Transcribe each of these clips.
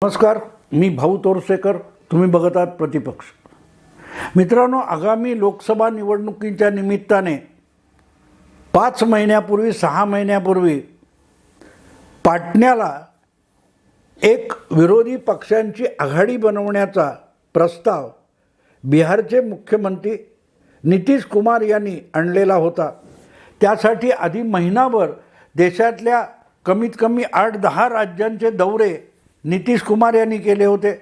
नमस्कार, मी भाऊ तोरसेकर. तुम्ही बघत आहात प्रतिपक्ष. मित्रांनो, आगामी लोकसभा निवडणुकीच्या निमित्ताने 5 महिन्यापूर्वी 6 महिन्यापूर्वी पाटण्याला एक विरोधी पक्षांची आघाडी बनवण्याचा प्रस्ताव बिहारचे मुख्यमंत्री नितीश कुमार यांनी आणलेला होता. त्यासाठी आधी महिनाभर देशातल्या कमीत कमी 8-10 राज्यांचे दौरे नितीश कुमार यांनी केले होते.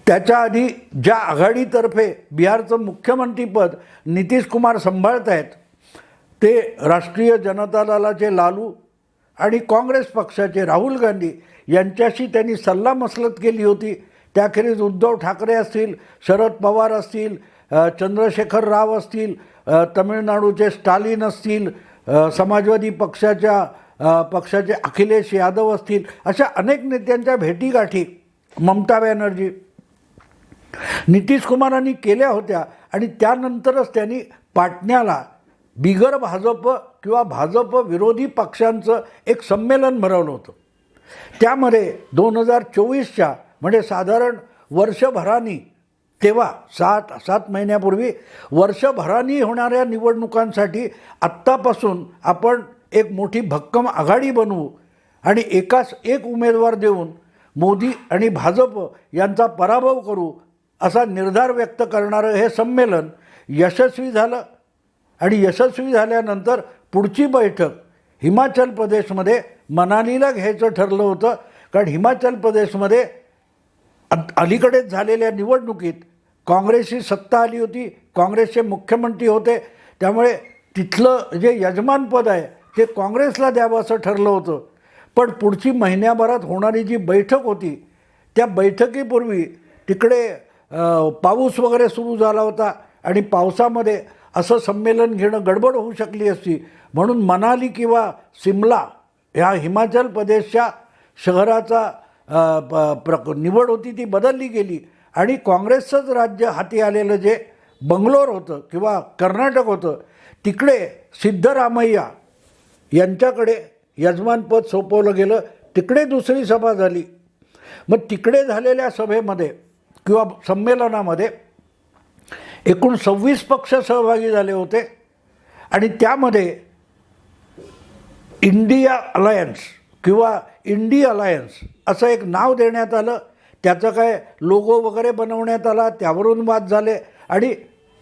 त्याच्या आधी ज्या आघाडीतर्फे बिहारचं मुख्यमंत्रीपद नितीश कुमार सांभाळत आहेत ते राष्ट्रीय जनता दलाचे लालू आणि काँग्रेस पक्षाचे राहुल गांधी यांच्याशी त्यांनी सल्लामसलत केली होती. त्याखेरीज उद्धव ठाकरे असतील, शरद पवार असतील, चंद्रशेखर राव असतील, तमिळनाडूचे स्टालिन असतील, समाजवादी पक्षाचे अखिलेश यादव असतील, अशा अनेक नेत्यांच्या भेटीगाठी ममता बॅनर्जी नितीश कुमारांनी केल्या होत्या. आणि त्यानंतरच त्यांनी पाटण्याला बिगर भाजप किंवा भाजप विरोधी पक्षांचं एक संमेलन भरवलं होतं. त्यामध्ये 2024च्या म्हणजे साधारण वर्षभरानी, तेव्हा 7 महिन्यापूर्वी वर्षभरानी होणाऱ्या निवडणुकांसाठी आत्तापासून आपण एक मोठी भक्कम आघाडी बनवू आणि एकाच एक उमेदवार देऊन मोदी आणि भाजप यांचा पराभव करू असा निर्धार व्यक्त करणारं हे संमेलन यशस्वी झालं. आणि यशस्वी झाल्यानंतर पुढची बैठक हिमाचल प्रदेशमध्ये मनालीला घ्यायचं ठरलं होतं. कारण हिमाचल प्रदेशमध्ये अलीकडेच झालेल्या निवडणुकीत काँग्रेसची सत्ता आली होती, काँग्रेसचे मुख्यमंत्री होते. त्यामुळे तिथलं जे यजमानपद आहे ते काँग्रेसला द्यावं असं ठरलं होतं. पण पुढची महिन्याभरात होणारी जी बैठक होती त्या बैठकीपूर्वी तिकडे पाऊस वगैरे सुरू झाला होता आणि पावसामध्ये असं संमेलन घेणं गडबड होऊ शकली असती. म्हणून मनाली किंवा सिमला ह्या हिमाचल प्रदेशच्या शहराचा निवड होती ती बदलली गेली आणि काँग्रेसचंच राज्य हाती आलेलं जे बंगलोर होतं किंवा कर्नाटक होतं तिकडे सिद्धरामय्या यांच्याकडे यजमानपद सोपवलं गेलं. तिकडे दुसरी सभा झाली. मग तिकडे झालेल्या सभेमध्ये किंवा संमेलनामध्ये एकूण 26 पक्ष सहभागी झाले होते आणि त्यामध्ये इंडिया अलायन्स किंवा इंडी अलायन्स असं एक नाव देण्यात आलं. त्याचं काय लोगो वगैरे बनवण्यात आला, त्यावरून वाद झाले आणि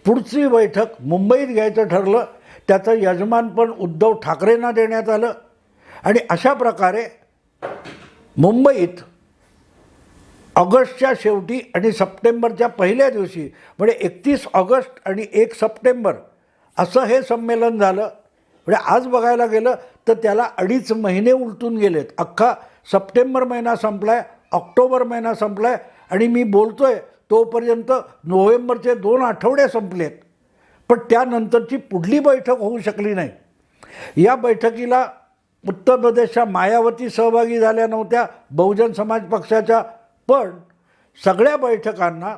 पुढची बैठक मुंबईत घ्यायचं ठरलं. त्याचं यजमानपण उद्धव ठाकरेंना देण्यात आलं आणि अशा प्रकारे मुंबईत ऑगस्टच्या शेवटी आणि सप्टेंबरच्या पहिल्या दिवशी म्हणजे 31 ऑगस्ट आणि 1 सप्टेंबर असं हे संमेलन झालं. म्हणजे आज बघायला गेलं तर त्याला 2.5 महिने उलटून गेलेत. अख्खा सप्टेंबर महिना संपला आहे, ऑक्टोबर महिना संपला आहे आणि मी बोलतो आहे तोपर्यंत नोव्हेंबरचे 2 आठवडे संपलेत. पण त्यानंतरची पुढली बैठक होऊ शकली नाही. या बैठकीला उत्तर प्रदेशच्या मायावती सहभागी झाल्या नव्हत्या, बहुजन समाज पक्षाच्या. पण सगळ्या बैठकांना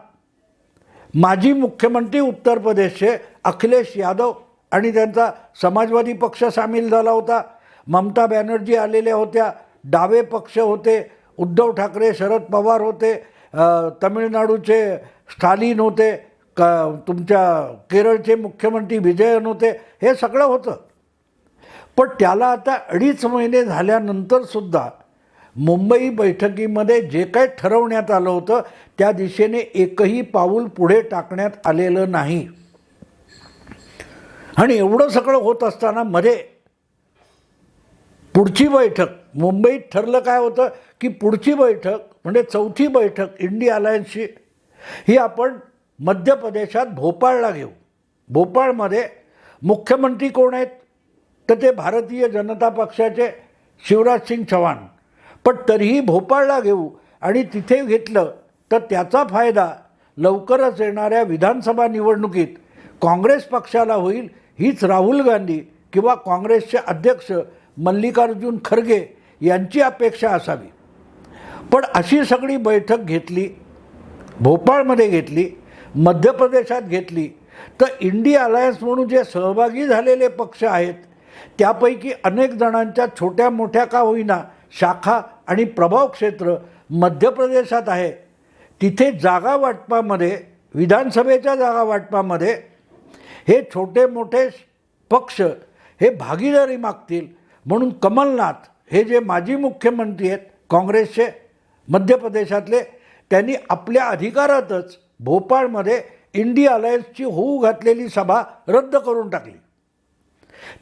माजी मुख्यमंत्री उत्तर प्रदेशचे अखिलेश यादव आणि त्यांचा समाजवादी पक्ष सामील झाला होता. ममता बॅनर्जी आलेल्या होत्या, डावे पक्ष होते, उद्धव ठाकरे, शरद पवार होते, तमिळनाडूचे स्टालिन होते, तुमच्या केरळचे मुख्यमंत्री विजयन होते. हे सगळं होतं. पण त्याला आता 2.5 महिने झाल्यानंतरसुद्धा मुंबई बैठकीमध्ये जे काही ठरवण्यात आलं होतं त्या दिशेने एकही पाऊल पुढे टाकण्यात आलेलं नाही. आणि एवढं सगळं होत असताना मध्ये पुढची बैठक मुंबईत ठरलं काय होतं की पुढची बैठक म्हणजे 4थी बैठक इंडिया अलायन्सची ही आपण मध्य प्रदेशात भोपाळला घेऊ. भोपाळमध्ये मुख्यमंत्री कोण आहेत तर ते भारतीय जनता पक्षाचे शिवराज सिंग चौहान. पण तरीही भोपाळला घेऊ आणि तिथे घेतलं तर त्याचा फायदा लवकरच येणाऱ्या विधानसभा निवडणुकीत काँग्रेस पक्षाला होईल. हीच राहुल गांधी किंवा काँग्रेसचे अध्यक्ष मल्लिकार्जुन खरगे यांची अपेक्षा असावी. पण अशी सगळी बैठक घेतली, भोपाळमध्ये घेतली, मध्य प्रदेशात घेतली तर इंडिया अलायन्स म्हणून जे सहभागी झालेले पक्ष आहेत त्यापैकी अनेक जणांच्या छोट्या मोठ्या का होईना शाखा आणि प्रभाव क्षेत्र मध्य प्रदेशात आहे, तिथे जागा वाटपामध्ये, विधानसभेच्या जागा वाटपामध्ये हे छोटे मोठे पक्ष हे भागीदारी मागतील म्हणून कमलनाथ हे जे माजी मुख्यमंत्री आहेत काँग्रेसचे मध्य प्रदेशातले, त्यांनी आपल्या अधिकारातच भोपाळमध्ये इंडिया अलायन्सची होऊ घातलेली सभा रद्द करून टाकली.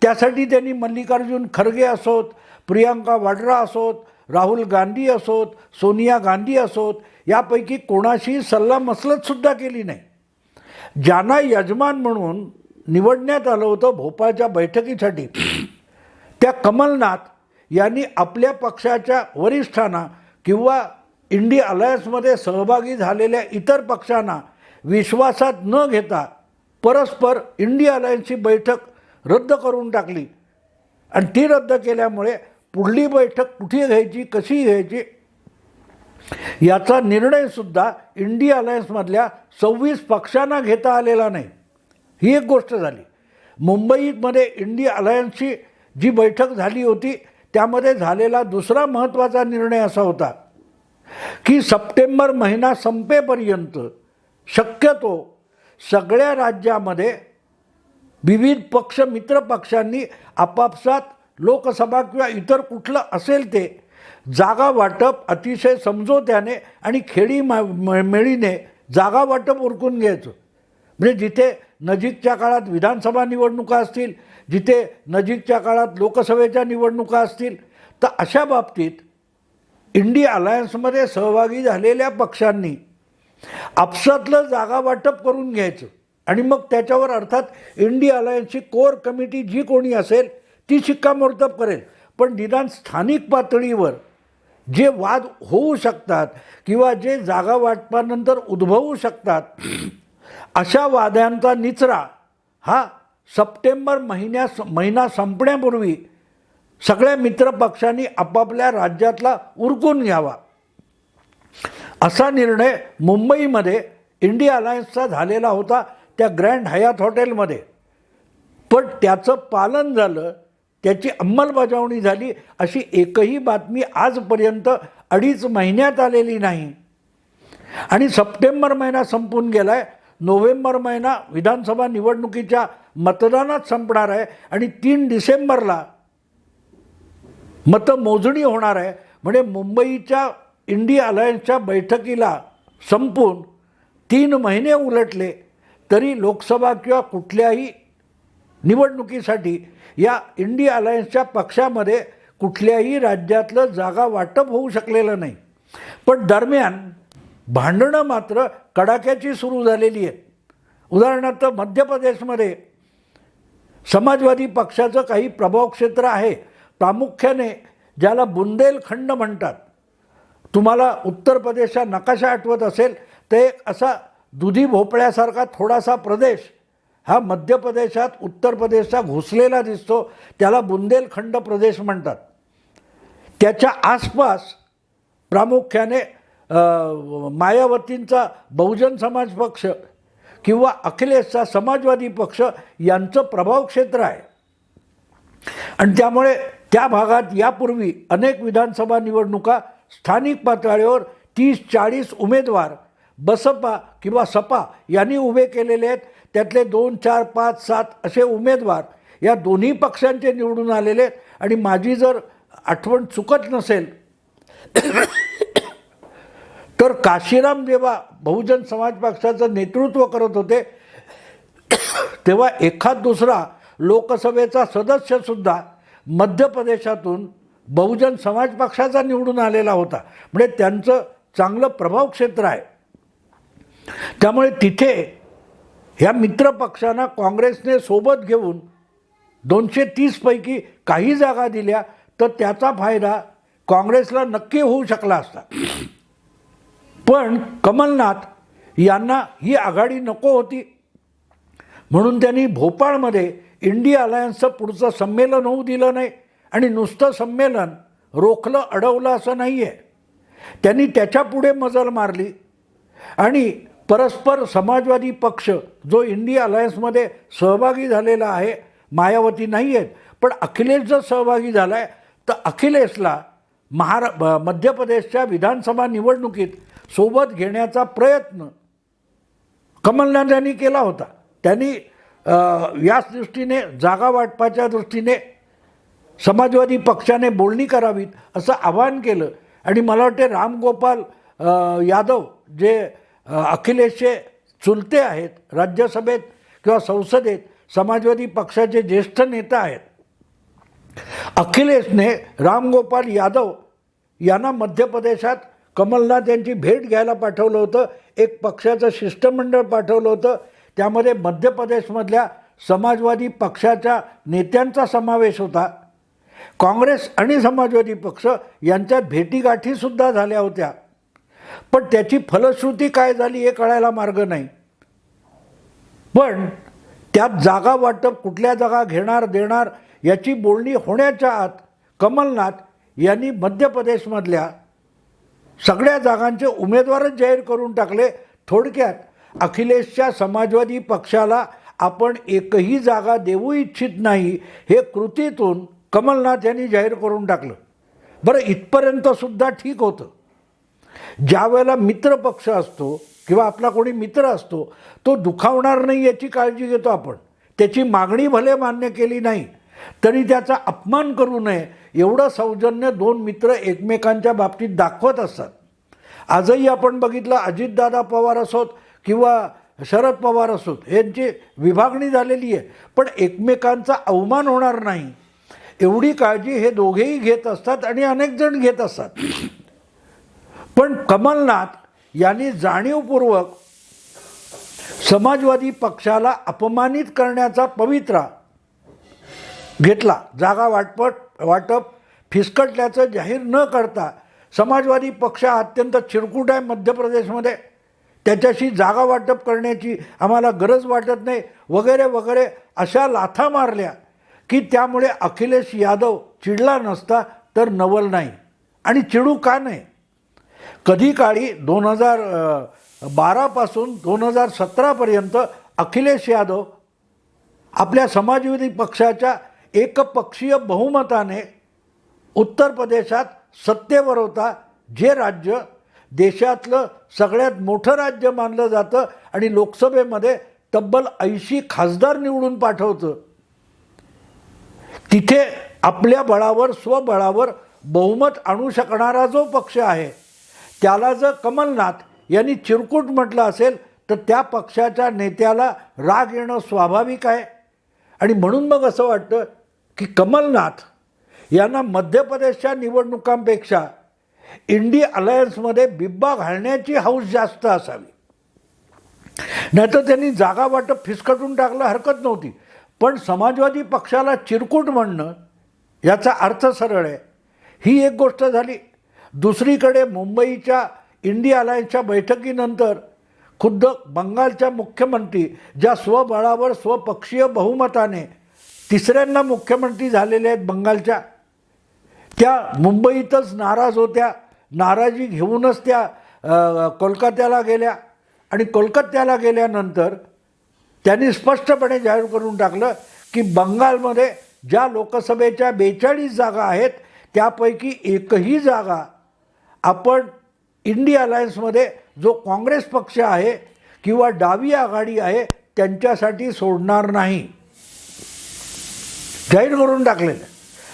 त्यासाठी त्यांनी मल्लिकार्जुन खरगे असोत, प्रियांका वाड्रा असोत, राहुल गांधी असोत, सोनिया गांधी असोत, यापैकी कोणाशी सल्लामसलतसुद्धा केली नाही. ज्यांना यजमान म्हणून निवडण्यात आलं होतं भोपाळच्या बैठकीसाठी, त्या कमलनाथ यांनी आपल्या पक्षाच्या वरिष्ठांना किंवा इंडिया अलायन्समध्ये सहभागी झालेल्या इतर पक्षांना विश्वासात न घेता परस्पर इंडिया अलायन्सची बैठक रद्द करून टाकली. आणि ती रद्द केल्यामुळे पुढली बैठक कुठे घ्यायची, कशी घ्यायची याचा निर्णयसुद्धा इंडिया अलायन्समधल्या 26 पक्षांना घेता आलेला नाही. ही एक गोष्ट झाली. मुंबईमध्ये इंडिया अलायन्सची जी बैठक झाली होती त्यामध्ये झालेला दुसरा महत्त्वाचा निर्णय असा होता की सप्टेंबर महिना संपेपर्यंत शक्यतो सगळ्या राज्यामध्ये विविध पक्ष, मित्र पक्षांनी आपापसात लोकसभा किंवा इतर कुठलं असेल ते जागा वाटप अतिशय समझोत्याने आणि खेळीमेळीने जागा वाटप उरकून घ्यायचं. म्हणजे जिथे नजीकच्या काळात विधानसभा निवडणुका असतील, जिथे नजीकच्या काळात लोकसभेच्या निवडणुका असतील, तर अशा बाबतीत इंडिया अलायन्समध्ये सहभागी झालेल्या पक्षांनी आपसातलं जागा वाटप करून घ्यायचं आणि मग त्याच्यावर अर्थात इंडिया अलायन्सची कोर कमिटी जी कोणी असेल ती शिक्कामोर्तब करेल. पण निदान स्थानिक पातळीवर जे वाद होऊ शकतात किंवा जे जागा वाटपानंतर उद्भवू शकतात, अशा वादांचा निचरा हा सप्टेंबर महिना संपण्यापूर्वी सगळ्या मित्रपक्षांनी आपापल्या राज्यातला उरकून घ्यावा, असा निर्णय मुंबईमध्ये इंडिया अलायन्सचा झालेला होता त्या ग्रँड हयात हॉटेलमध्ये. पण त्याचं पालन झालं, त्याची अंमलबजावणी झाली अशी एकही बातमी आजपर्यंत 2.5 महिन्यात आलेली नाही. आणि सप्टेंबर महिना संपून गेला आहे, नोव्हेंबर महिना विधानसभा निवडणुकीच्या मतदानात संपणार आहे आणि 3 डिसेंबरला मतमोजणी होणार आहे. म्हणजे मुंबईच्या इंडिया अलायन्सच्या बैठकीला संपून 3 महिने उलटले तरी लोकसभा किंवा कुठल्याही निवडणुकीसाठी या इंडिया अलायन्सच्या पक्षामध्ये कुठल्याही राज्यातलं जागा वाटप होऊ शकलेलं नाही. पण दरम्यान भांडणं मात्र कडाक्याची सुरू झालेली आहेत. उदाहरणार्थ मध्य प्रदेशमध्ये समाजवादी पक्षाचं काही प्रभाव क्षेत्र आहे, प्रामुख्याने ज्याला बुंदेलखंड म्हणतात. तुम्हाला उत्तर प्रदेशचा नकाशा आठवत असेल तर एक असा दुधी भोपळ्यासारखा थोडासा प्रदेश हा मध्य प्रदेशात उत्तर प्रदेशचा घुसलेला दिसतो, त्याला बुंदेलखंड प्रदेश म्हणतात. त्याच्या आसपास प्रामुख्याने मायावतींचा बहुजन समाज पक्ष किंवा अखिलेशचा समाजवादी पक्ष यांचं प्रभाव क्षेत्र आहे. आणि त्यामुळे त्या भागात यापूर्वी अनेक विधानसभा निवडणुका स्थानिक पातळीवर 30-40 उमेदवार बसपा किंवा सपा यांनी उभे केलेले आहेत. त्यातले 2, 4, 5, 7 असे उमेदवार या दोन्ही पक्षांचे निवडून आलेले आहेत. आणि माझी जर आठवण चुकत नसेल तर काशीराम जेव्हा बहुजन समाज पक्षाचं नेतृत्व करत होते तेव्हा एखाद दुसरा लोकसभेचा सदस्यसुद्धा मध्य प्रदेशातून बहुजन समाज पक्षाचा निवडून आलेला होता. म्हणजे त्यांचं चांगलं प्रभाव क्षेत्र आहे. त्यामुळे तिथे ह्या मित्रपक्षांना काँग्रेसने सोबत घेऊन 230 पैकी काही जागा दिल्या तर त्याचा फायदा काँग्रेसला नक्की होऊ शकला असता. पण कमलनाथ यांना ही आघाडी नको होती म्हणून त्यांनी भोपाळमध्ये इंडिया अलायन्सचं पुढचं संमेलन होऊ दिलं नाही. आणि नुसतं संमेलन रोखलं अडवलं असं नाही आहे, त्यांनी त्याच्या पुढे मजल मारली आणि परस्पर समाजवादी पक्ष जो इंडिया अलायन्समध्ये सहभागी झालेला आहे, मायावती नाही आहेत पण अखिलेश जर सहभागी झाला आहे तर अखिलेशला मध्य प्रदेशच्या विधानसभा निवडणुकीत सोबत घेण्याचा प्रयत्न कमलनाथ यांनी केला होता. त्यांनी याच दृष्टीने जागा वाटपाच्या दृष्टीने समाजवादी पक्षाने बोलणी करावीत असं आवाहन केलं. आणि मला वाटते रामगोपाल यादव जे अखिलेशचे चुलते आहेत, राज्यसभेत किंवा संसदेत समाजवादी पक्षाचे ज्येष्ठ नेता आहेत, अखिलेशने रामगोपाल यादव यांना मध्य प्रदेशात कमलनाथ यांची भेट घ्यायला पाठवलं होतं. एक पक्षाचं शिष्टमंडळ पाठवलं होतं. त्यामध्ये मध्य प्रदेशमधल्या समाजवादी पक्षाच्या नेत्यांचा समावेश होता. काँग्रेस आणि समाजवादी पक्ष यांच्यात भेटीगाठीसुद्धा झाल्या होत्या. पण त्याची फलश्रुती काय झाली हे कळायला मार्ग नाही. पण त्यात जागा वाटप, कुठल्या जागा घेणार देणार याची बोलणी होण्याच्या आत कमलनाथ यांनी मध्य प्रदेशमधल्या सगळ्या जागांचे उमेदवारच जाहीर करून टाकले. थोडक्यात अखिलेशच्या समाजवादी पक्षाला आपण एकही जागा देऊ इच्छित नाही हे कृतीतून कमलनाथ यांनी जाहीर करून टाकलं. बरं, इथपर्यंतसुद्धा ठीक होतं. ज्या वेळेला मित्र पक्ष असतो किंवा आपला कोणी मित्र असतो तो दुखावणार नाही याची काळजी घेतो आपण. त्याची मागणी भले मान्य केली नाही तरी त्याचा अपमान करू नये एवढं सौजन्य दोन मित्र एकमेकांच्या बाबतीत दाखवत असतात. आजही आपण बघितलं, अजितदादा पवार असोत किंवा शरद पवार असोत यांची विभागणी झालेली आहे, पण एकमेकांचा अवमान होणार नाही एवढी काळजी हे दोघेही घेत असतात आणि अनेक जण घेत असतात. पण कमलनाथ यांनी जाणीवपूर्वक समाजवादी पक्षाला अपमानित करण्याचा पवित्रा घेतला. जागा वाटप फिसकटल्याचं जाहीर न करता समाजवादी पक्ष अत्यंत चिरकुट आहे मध्य प्रदेशमध्ये, त्याच्याशी जागा वाटप करण्याची आम्हाला गरज वाटत नाही वगैरे वगैरे अशा लाथा मारल्या की त्यामुळे अखिलेश यादव चिडला नसता तर नवल नाही. आणि चिडू का नाही? कधी काळी 2012 पासून 2017पर्यंत अखिलेश यादव आपल्या समाजवादी पक्षाच्या एकपक्षीय बहुमताने उत्तर प्रदेशात सत्तेवर होता. जे राज्य देशातलं सगळ्यात मोठं राज्य मानलं जातं आणि लोकसभेमध्ये तब्बल 80 खासदार निवडून पाठवतं, तिथे आपल्या बळावर स्वबळावर बहुमत आणू शकणारा जो पक्ष आहे त्याला जर कमलनाथ यांनी चिरकुट म्हटलं असेल तर त्या पक्षाच्या नेत्याला राग येणं स्वाभाविक आहे. आणि म्हणून मग असं वाटतं की कमलनाथ यांना मध्य प्रदेशच्या निवडणुकांपेक्षा इंडिया अलायन्समध्ये बिब्बा घालण्याची हौस जास्त असावी. नाहीतर त्यांनी जागा वाटप फिसकटून टाकलं हरकत नव्हती. पण समाजवादी पक्षाला चिरकुट म्हणणं याचा अर्थ सरळ आहे. ही एक गोष्ट झाली. दुसरीकडे मुंबईच्या इंडिया अलायन्सच्या बैठकीनंतर खुद्द बंगालच्या मुख्यमंत्री ज्या स्वबळावर स्वपक्षीय बहुमताने तिसऱ्यांदा मुख्यमंत्री झालेले आहेत बंगालच्या, त्या मुंबईतच नाराज होत्या. नाराजी घेऊनच त्या कोलकात्याला गेल्या आणि कोलकात्याला गेल्यानंतर त्यांनी स्पष्टपणे जाहीर करून टाकलं की बंगालमध्ये ज्या लोकसभेच्या 42 जागा आहेत त्यापैकी एकही जागा आपण इंडिया अलायन्समध्ये जो काँग्रेस पक्ष आहे किंवा डावी आघाडी आहे त्यांच्यासाठी सोडणार नाही, जाहीर करून टाकलेलं.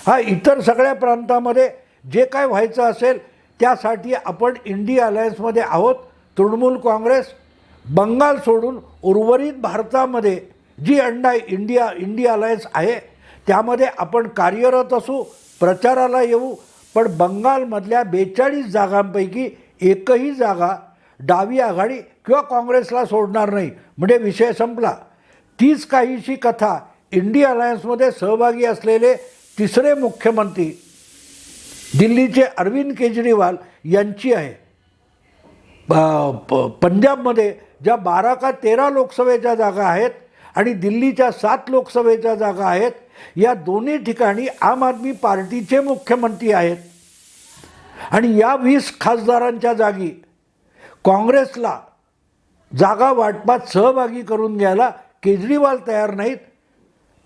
हा इतर सगळ्या प्रांतामध्ये जे काय व्हायचं असेल त्यासाठी आपण इंडिया अलायन्समध्ये आहोत. तृणमूल काँग्रेस बंगाल सोडून उर्वरित भारतामध्ये जी इंडिया अलायन्स आहे त्यामध्ये आपण कार्यरत असू, प्रचाराला येऊ, पण बंगालमधल्या 42 जागांपैकी एकही जागा डावी आघाडी किंवा काँग्रेसला सोडणार नाही. म्हणजे विषय संपला. तीच काहीशी कथा इंडिया अलायन्समध्ये सहभागी असलेले तिसरे मुख्यमंत्री दिल्लीचे अरविंद केजरीवाल यांची आहे. पंजाबमध्ये ज्या 12 का 13 लोकसभेच्या जागा आहेत आणि दिल्लीच्या 7 लोकसभेच्या जागा आहेत, या दोन्ही ठिकाणी आम आदमी पार्टीचे मुख्यमंत्री आहेत. आणि या 20 खासदारांच्या जागी काँग्रेसला जागा वाटपात सहभागी करून घ्यायला केजरीवाल तयार नाहीत.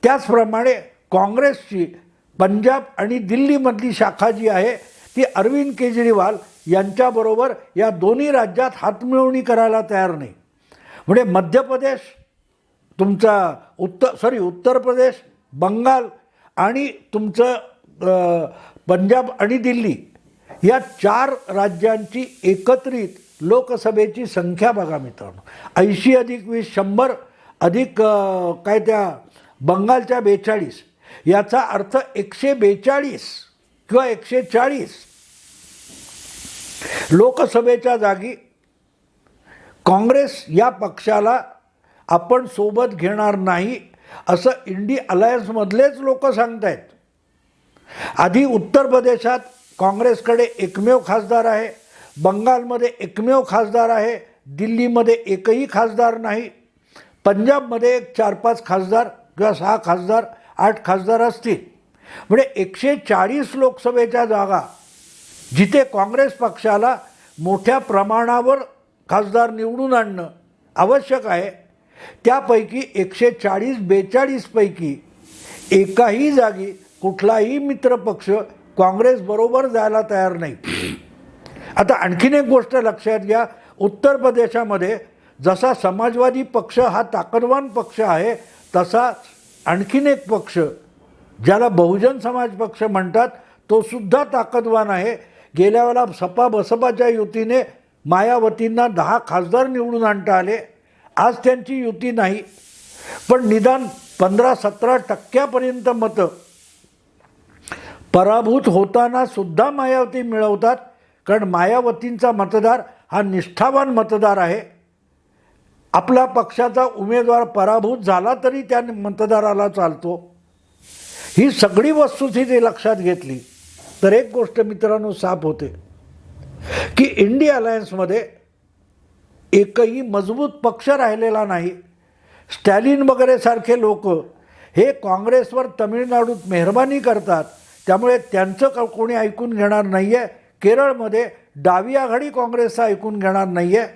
त्याचप्रमाणे काँग्रेसची पंजाब आणि दिल्लीमधली शाखा जी आहे ती अरविंद केजरीवाल यांच्याबरोबर या दोन्ही राज्यात हातमिळवणी करायला तयार नाही. म्हणजे मध्य प्रदेश, तुमचा उत्तर प्रदेश, बंगाल आणि तुमचं पंजाब आणि दिल्ली या 4 राज्यांची एकत्रित लोकसभेची संख्या बघा मित्रांनो, 80 अधिक 20 100 अधिक काय त्या बंगालच्या 42, याचा अर्थ 142 किंवा 140 लोकसभेच्या जागी काँग्रेस या पक्षाला आपण सोबत घेणार नाही असं इंडी अलायन्समधलेच लोक सांगतायत. आधी उत्तर प्रदेशात काँग्रेसकडे एकमेव खासदार आहे, बंगालमध्ये एकमेव खासदार आहे, दिल्लीमध्ये एकही खासदार नाही, पंजाबमध्ये 4-5 खासदार किंवा 6 खासदार 8 खासदार असतील. म्हणजे 140 लोकसभेच्या जागा जिथे काँग्रेस पक्षाला मोठ्या प्रमाणावर खासदार निवडून आणणं आवश्यक आहे, त्यापैकी 140-42 पैकी एकाही जागी कुठलाही मित्रपक्ष काँग्रेसबरोबर जायला तयार नाही. आता आणखीन एक गोष्ट लक्षात घ्या, उत्तर प्रदेशामध्ये जसा समाजवादी पक्ष हा ताकदवान पक्ष आहे, तसा आणखीन एक पक्ष ज्याला बहुजन समाज पक्ष म्हणतात तो सुद्धा ताकदवान आहे. गेल्या वेळेला सपा बसपाच्या युतीने मायावतींना 10 खासदार निवडून आणता आले. आज त्यांची युती नाही, पण निदान 15-17% मतं पराभूत होताना सुद्धा मायावती मिळवतात, कारण मायावतींचा मतदार हा निष्ठावान मतदार आहे. आपला पक्षाचा उमेदवार पराभूत झाला तरी त्या मतदाराला चालतो. ही सगळी वस्तुस्थिती लक्षात घेतली तर एक गोष्ट मित्रांनो साफ होते की इंडी अलायन्समध्ये एकही मजबूत पक्ष राहिलेला नाही. स्टॅलिन वगैरे सारखे लोक हे काँग्रेसवर तमिळनाडूत मेहरबानी करतात, त्यामुळे त्यांचं कोणी ऐकून घेणार नाही आहे. केरळमध्ये डावी आघाडी काँग्रेसचा ऐकून घेणार नाही आहे.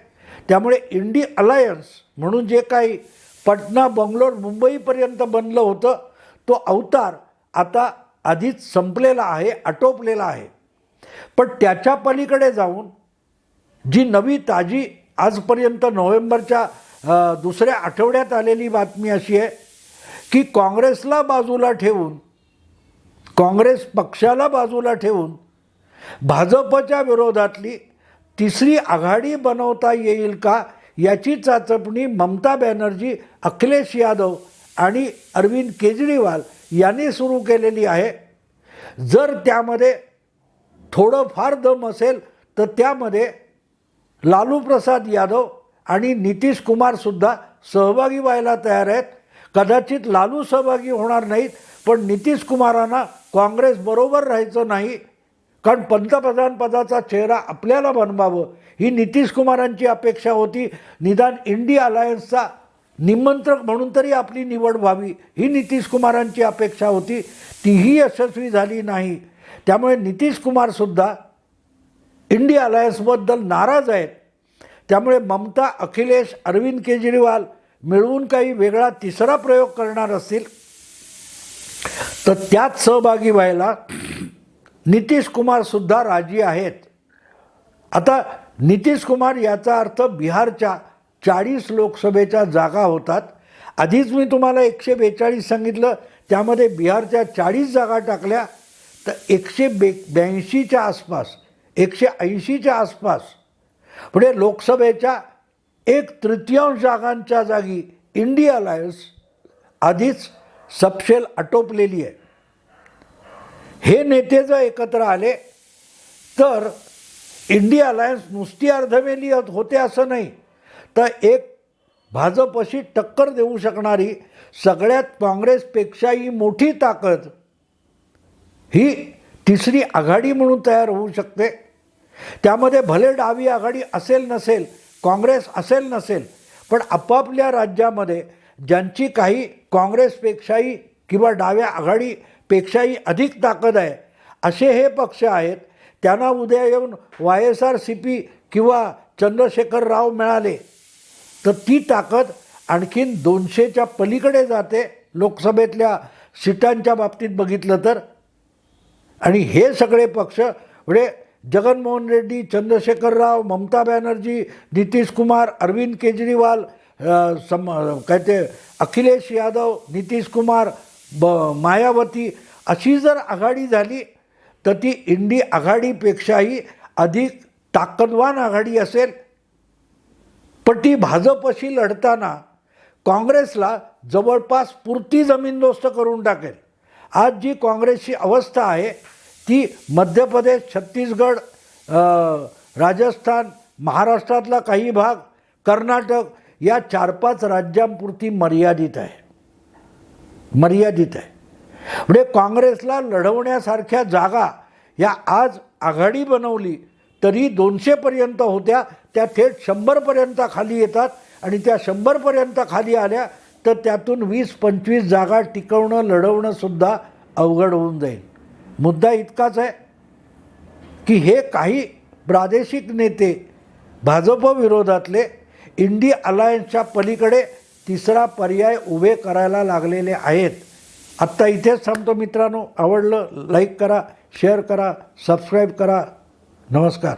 त्यामुळे इंडी अलायन्स म्हणून जे काही पटना, बंगलोर, मुंबईपर्यंत बनलं होतं तो अवतार आता आधीच संपलेला आहे, आटोपलेला आहे. पण त्याच्या पलीकडे जाऊन जी नवी ताजी आजपर्यंत नोव्हेंबरच्या दुसऱ्या आठवड्यात आलेली बातमी अशी आहे की काँग्रेसला बाजूला ठेवून, काँग्रेस पक्षाला बाजूला ठेवून भाजपच्या विरोधातली तिसरी आघाडी बनवता येईल का याची चाचपणी ममता बॅनर्जी, अखिलेश यादव आणि अरविंद केजरीवाल यांनी सुरू केलेली आहे. जर त्यामध्ये थोडंफार दम असेल तर त्यामध्ये लालू प्रसाद यादव आणि नितीश कुमारसुद्धा सहभागी व्हायला तयार आहेत. कदाचित लालू सहभागी होणार नाहीत, पण नितीश कुमारांना काँग्रेसबरोबर राहायचं नाही, कारण पंतप्रधान पदाचा चेहरा आपल्याला बनवावं ही नितीश कुमारांची अपेक्षा होती. निदान इंडी अलायन्सचा निमंत्रक म्हणून तरी आपली निवड व्हावी ही नितीश कुमारांची अपेक्षा होती. तीही यशस्वी झाली नाही. त्यामुळे नितीश कुमारसुद्धा इंडी अलायन्सबद्दल नाराज आहेत. त्यामुळे ममता, अखिलेश, अरविंद केजरीवाल मिळवून काही वेगळा तिसरा प्रयोग करणार असतील तर त्यात सहभागी व्हायला नितीश कुमारसुद्धा राजी आहेत. आता नितीश कुमार याचा अर्थ बिहारच्या 40 लोकसभेच्या जागा होतात. आधीच मी तुम्हाला 142 सांगितलं, त्यामध्ये बिहारच्या 40 जागा टाकल्या तर 182च्या आसपास, 180च्या आसपास, पुढे लोकसभेच्या 1/3 जागांच्या जागी इंडी अलायन्स आधीच सपशेल आटोपलेली आहे. हे नेते जर एकत्र आले तर इंडी अलायन्स नुसती अर्धमेली होते असं नाही, तर एक भाजपशी टक्कर देऊ शकणारी सगळ्यात काँग्रेसपेक्षाही मोठी ताकद ही तिसरी आघाडी म्हणून तयार होऊ शकते. त्यामध्ये भले डावी आघाडी असेल नसेल, काँग्रेस असेल नसेल, पण आपापल्या राज्यामध्ये ज्यांची काही काँग्रेसपेक्षाही किंवा डाव्या आघाडीपेक्षाही अधिक ताकद आहे असे हे पक्ष आहेत. त्यांना उद्या येऊन YSRCP किंवा चंद्रशेखर राव मिळाले तर ती ताकद आणखीन 200च्या पलीकडे जाते लोकसभेतल्या सीटांच्या बाबतीत बघितलं तर. आणि हे सगळे पक्ष म्हणजे जगनमोहन रेड्डी, चंद्रशेखर राव, ममता बॅनर्जी, नितीश कुमार, अरविंद केजरीवाल, काय ते अखिलेश यादव, नितीश कुमार, मायावती अशी जर आघाडी झाली तर ती इंडी आघाडीपेक्षाही अधिक ताकदवान आघाडी असेल. पण ती भाजपशी लढताना काँग्रेसला जवळपास पुरती जमीनदोस्त करून टाकेल. आज जी काँग्रेसची अवस्था आहे ती मध्य प्रदेश, छत्तीसगड, राजस्थान, महाराष्ट्रातला काही भाग, कर्नाटक या 4-5 राज्यांपुरती मर्यादित आहे. म्हणजे काँग्रेसला लढवण्यासारख्या जागा या आज आघाडी बनवली तरी 200पर्यंत होत्या, त्या थेट 100पर्यंत खाली येतात आणि त्या 100पर्यंत खाली आल्या तर त्यातून 20-25 जागा टिकवणं, लढवणंसुद्धा अवघड होऊन जाईल. मुद्दा इतकाच आहे की हे काही प्रादेशिक नेते भाजप विरोधातले इंडी अलायन्सच्या पलीकडे तिसरा पर्याय उभे करायला लागलेले आहेत. आत्ता इथेच थांबतो मित्रांनो. आवडलं लाईक करा, शेअर करा, सबस्क्राईब करा. नमस्कार.